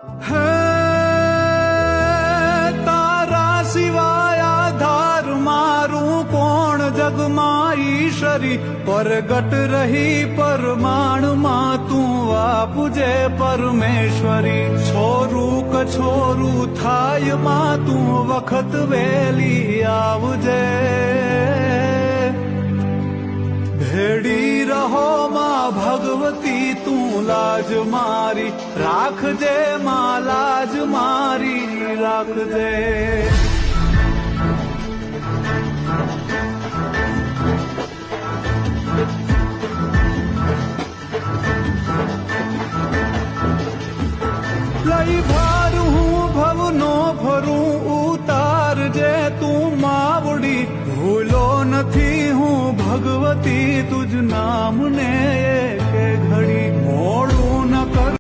હે તારા સિવાય આધાર મારું કોણ જગમાં ઈશ્વરી પરગટ રહી પરમાણમાં તું આપજે પરમેશ્વરી છોરું કછોરું થાય માં તું વખત વેલી આવજે ભેડી રહો માં ભગવતી તું લાજ મારી રાખજે માં લાજ મારી રાખજે લઈ ભાર હું ભવનો ભરું ઉતારજે તું માવડી ભૂલો નથી હું ભગવતી તુજ નામને એક ઘડી